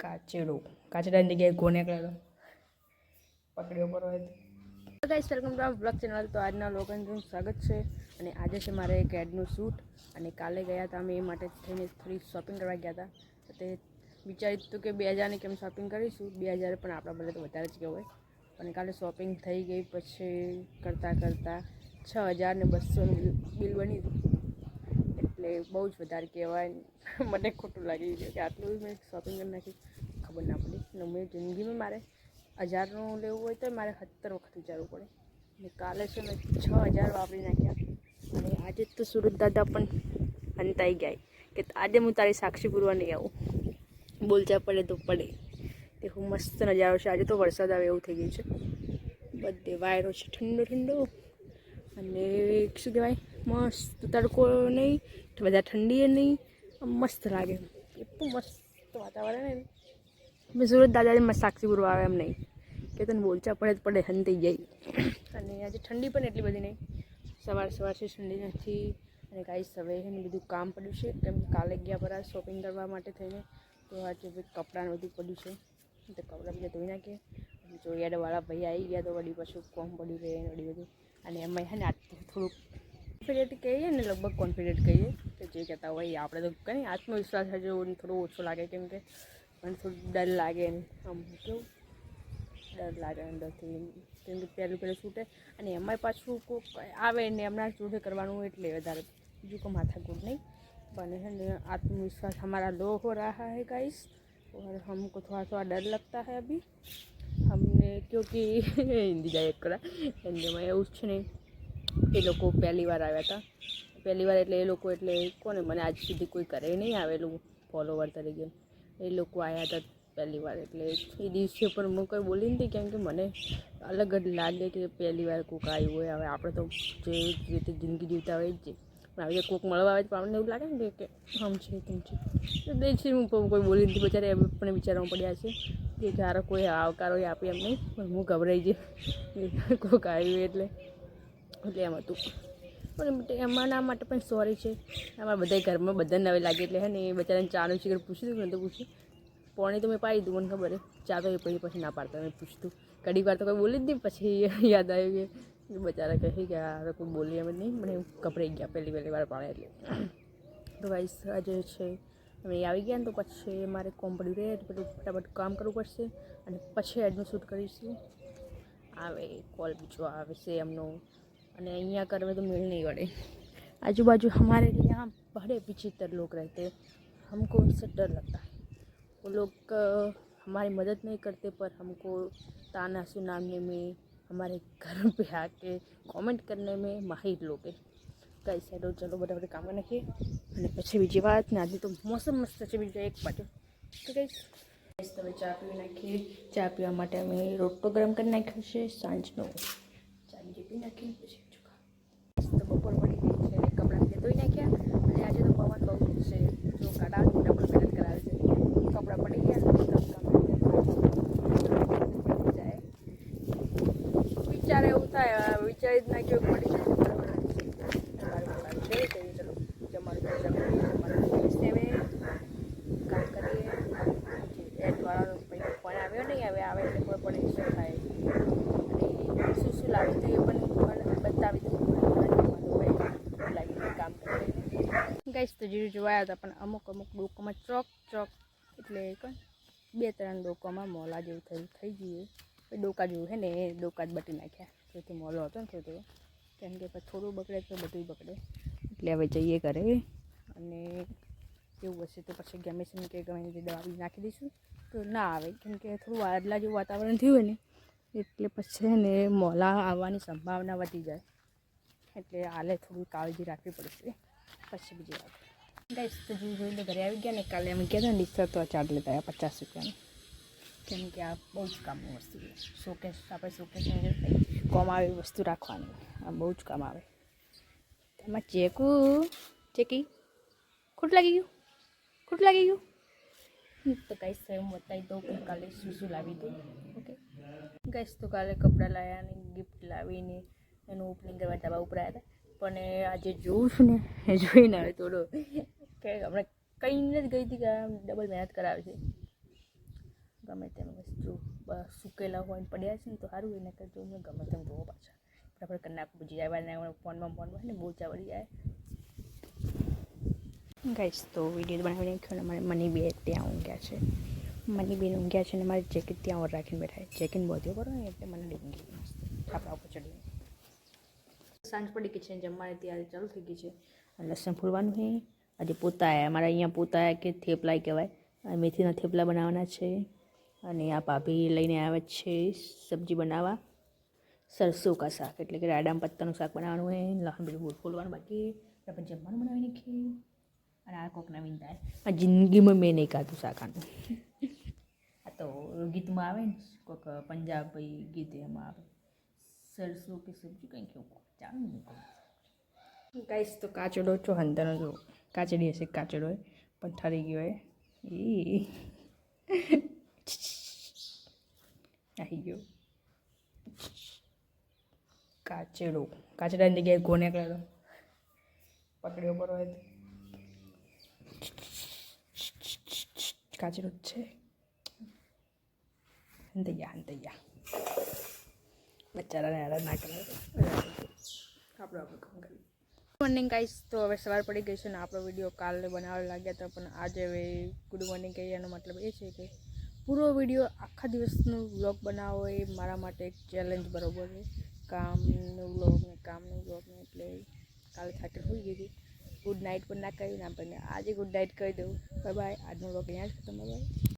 કાચેડો કાચેડાની જગ્યાએ ઘોને કરેલો પકડ્યો પર હોય તો guys welcome to blog channel. તો આજના લોકોનું સ્વાગત છે અને આજે છે મારે એક એડનું શૂટ અને કાલે ગયા હતા અમે એ માટે થઈને થોડી શોપિંગ કરવા ગયા હતા. તો તે વિચાર્યું હતું કે 2000ની કેમ શોપિંગ કરીશું, 2000 પણ આપણા બદલે તો વધારે જ કહેવાય. અને કાલે શોપિંગ થઈ ગઈ પછી કરતાં 6200નું બિલ બની હતું. એટલે બહુ જ વધારે કહેવાય. મને ખોટું લાગી ગયું કે આટલું મેં શોપિંગ કરી નાખી, ખબર ના પડી. અને મેં જિંદગીમાં મારે 1000નું લેવું હોય તો મારે 70 વખત વિચારવું પડે. અને કાલે છે મેં 6000 વાપરી નાખ્યા. અને આજે તો સુરત દાદા પણ હંતાઈ ગયા કે આજે હું તારી સાક્ષી પૂરવા નહીં આવું, બોલચા પડે તો પડે. તે હું મસ્ત નજારો છે. આજે તો વરસાદ આવે એવું થઈ ગયું છે. બધે વાયરો છે ઠંડો ઠંડો અને શું કહેવાય મસ્ત તડકો નહીં, બધા ઠંડી નહીં, મસ્ત લાગે. એટલું મસ્ત વાતાવરણ ને મેં સુરત દાદાની મસ્ત સાક્ષી પૂરવા આવે એમ નહીં કે તને બોલચા પડે જ પડે હંતાઈ જાય. અને આજે ઠંડી પણ એટલી બધી નહીં, સવારથી ઠંડી નથી. અને ગાઈસ હવે એનું બધું કામ પડ્યું છે કેમ કે કાલે ગયા પર શોપિંગ કરવા માટે થઈને. તો આજે કપડાને બધું પડ્યું છે તો કપડાં બીજા ધોઈ નાખીએ. જો યાદવાળા ભાઈ આવી ગયા તો વળી પાછું કોમ પડ્યું રહે વળી બધું. અને એમાં છે ને થોડુંક કોન્ફિડન્ટ કહીએ ને, લગભગ કોન્ફિડન્ટ કહીએ કે જે કહેતા હોય આપણે તો કંઈ આત્મવિશ્વાસ હજુ થોડો ઓછો લાગે કેમ કે મને થોડું ડર લાગે ને આમ કેવું ડર લાગે અંદરથી કેમ કે પહેલું છૂટે અને એમાંય પાછું કોઈક આવે ને એમના જોડે કરવાનું એટલે વધારે બીજું કોઈ માથાકૂટ નહીં. પણ है ना आत्मविश्वास हमारा लो हो रहा है गाइस और हमको थोड़ा डर लगता है अभी हमने क्योंकि हिंदी जाए करा हिंदीમાં એવું જ છે ને એ લોકો પહેલી વાર આવ્યા હતા. પહેલી વાર એટલે એ લોકો એટલે કોને મને આજ સુધી કોઈ કરે નહીં આવેલું ફોલોવર તરીકે. એ લોકો આવ્યા હતા પહેલી વાર એટલે એ દિવસે પણ હું કંઈ બોલી નથી કેમ કે મને અલગ જ લાગે કે પહેલી વાર કોઈક આવ્યું હોય. હવે આપણે તો જે રીતે જિંદગી જીવતા હોય જ પણ આવી કોઈક મળવા આવે તો આપણને એવું લાગે ને કે આમ છે તેમ છે. તો દેખી હું કોઈ બોલી નથી, બચારે એમ પણ વિચારવા પડ્યા છે કે ક્યારે કોઈ આવકારો આપે એમ નહીં. પણ હું ગભરાઈ જઈ કોઈક આવ્યું એટલે એમ હતું. પણ એમાંના માટે પણ સોરી છે. અમારા બધા ઘરમાં બધાને નવે લાગે એટલે હે ને એ બચારાને ચાનું શિખર પૂછ્યું હતું ને તો પૂછ્યું પોણી તો મેં પાડી દીધું, મને ખબર ચા તો એ પછી ના પાડતા મેં પૂછતું. ઘડી વાર તો કોઈ બોલી જ નહીં, પછી યાદ આવ્યું કે બચારા કહે કે આ કોઈ બોલી એમ જ નહીં. મને ગભરાઈ ગયા પહેલી વાર પાડે એટલે. તો ગાઈસ આજે છે અમે આવી ગયા ને તો પછી મારે કોમ પડ્યું રહે એટલે બધું ફટાફટ કામ કરવું પડશે અને પછી એડનું શૂટ કરીશું. આવે કોલ બીજો આવે છે એમનો અને અહીંયા કરવે तो मिल नहीं पड़े. आजू बाजू हमारे यहाँ बड़े विचित्र लोग रहते हैं, हमको उनसे डर लगता है. वो लोग हमारी मदद नहीं करते पर हमको ताना सुनाने में, हमारे घर पे आके कमेंट करने में माहिर लोग है. કઈ સાઈડો ચલો બધા કામ કરી નાખીએ અને પછી બીજી વાત ને. આજે તો મોસમ મસ્ત છે બીજું એક બાજુ. તો કઈ તમે ચા પી નાખીએ. ચા પીવા માટે અમે રોટલો ગરમ કરી નાખ્યો છે સાંજનો. ચા બીજી પી નાખીએ પછી તો બપોર પડી ગઈ છે. કપડાં બીજા ધોઈ નાખ્યા અને આજે તો પવન બહુ જ છે. જો કાઢા ડબલ મહેનત કરાવે છે. કપડાં પડી ગયા જાય વિચાર એવું થાય વિચારી જ નાખ્યું પડી જાય. ચલો જમવાનું કામ કરીએ. એડવાળાનો ફોન આવ્યો નહીં, હવે આવે એટલે ખબર પડે શું થાય અને શું લાવ્યું તો એ પણ બતાવી દઉં. લાગી કામ કરે ગાઈસ તો જીરું જોવાયા હતા પણ અમુક ડોકોમાં ચોક એટલે કંઈ 2-3 ડોકોમાં મોલા જેવું થઈ ગયું. ડોકા જેવું છે ને એ ડોકા જ બટી નાખ્યા. જેથી મોલો હતો ને થોડો કેમ કે પછી થોડું બગડે તો બધું બગડે. એટલે હવે જઈએ ઘરે અને એવું હશે તો પછી ગમે છે કે ગમે તે દવા બી નાખી દઈશું તો ના આવે કેમ કે થોડું વાદળા જેવું વાતાવરણ થયું હોય ને એટલે પછી ને મોલા આવવાની સંભાવના વધી જાય. એટલે હાલે થોડી કાળજી રાખવી પડશે. પછી બીજી વાત ગાઈસ તો જોઈ લો ઘરે આવી ગયા ને. કાલે અમે ગયા હતા ને ડિસ્ટર તો ચાર્જ લેતા આવ્યા 50 રૂપિયાનું કેમ કે આ બહુ જ કામની વસ્તુ છે. શોકેસ આપણે શોકેસની કોમ આવી વસ્તુ રાખવાની, આ બહુ જ કામ આવે. એમાં ચેકી ખોટું લાગી ગયું તો ગાઈસ હું બતાવી દઉં કે કાલે શું લાવી દઉં. ઓકે ગાઈસ તો કાલે કપડાં લાવ્યા ને ગિફ્ટ લાવીને એનું ઓપનિંગ કરવા ધાબા ઉપર આવ્યા હતા. પણ આજે જોઉં છું ને એ જોઈને આવે થોડો કે હમણાં કંઈને જ ગઈ હતી કે ડબલ મહેનત કરાવે છે. ગમે તેમ વસ્તુ સૂકેલા હોય પડ્યા છે ને તો સારું એના કરજો મેં ગમે તેમ જોવો પાછા બરાબર કરી નાખું ભૂજી જાય ફોનમાં ને બહુ ચાવડી જાય ગાઈસ તો વિડીયો બનાવી નાખ્યો ને મારે મની બે ત્યાં ઊંઘ્યા છે મની બેન ઊંઘ્યા છે ને મારી જેકેટ ત્યાં ઓર રાખીને બેઠા જેકેટ બધો કરો ને એટલે મને ઊંઘી છાપરા ઉપર ચડી સાંજ પડી ગઈ છે જમવાની તૈયારી ચાલુ થઈ ગઈ છે લસણ ફૂલવાનું છે આજે પોતા આવ્યા અમારા અહીંયા પોતા આવ્યા કે થેપલા કહેવાય મેથીના થેપલા બનાવવાના છે અને આ ભાભી લઈને આવે છે સબ્જી બનાવવા સરસો કા શાક એટલે કે રાયડામ પત્તાનું શાક બનાવવાનું હોય લસણ બીજું ફૂલવાનું બાકી આપણે જમવાનું બનાવી નાખીએ અને આ કોક નવીન થાય આ જિંદગીમાં મેં નહીં ખાધું શાકાનું આ તો ગીતમાં આવે ને કોઈક પંજાબી ગીત એમાં આવે સરસો કે સબ્જી કંઈ કેવું ચાલો ને ગાઈસ તો કાચડો છો હંતાનો જો કાચડી હશે કાચડો પણ ઠરી ગયો હોય એ આવી ગયો કાચડાની જગ્યાએ ગોને કર્યો પકડ્યો પર હોય કાચડો જ છે હંતૈયા બચારાને હેરાન ના કરે આપણે કામ કરીએ મોર્નિંગ ગાઈસ તો હવે સવાર પડી ગઈ છે ને આપણો વિડીયો કાલે બનાવવા લાગ્યા હતા પણ આજે હવે ગુડ મોર્નિંગ કહીએ એનો મતલબ એ છે કે પૂરો વિડીયો આખા દિવસનું વ્લોગ બનાવો એ મારા માટે એક ચેલેન્જ બરાબર છે કામનું વ્લોગ ને એટલે કાલે થાકી હોઈ ગઈ હતી ગુડ નાઇટ પણ ના કહ્યું ના પણ આજે ગુડ નાઇટ કહી દઉં બાય આજનો વ્લોગ અહીંયા જ ખતમ બાય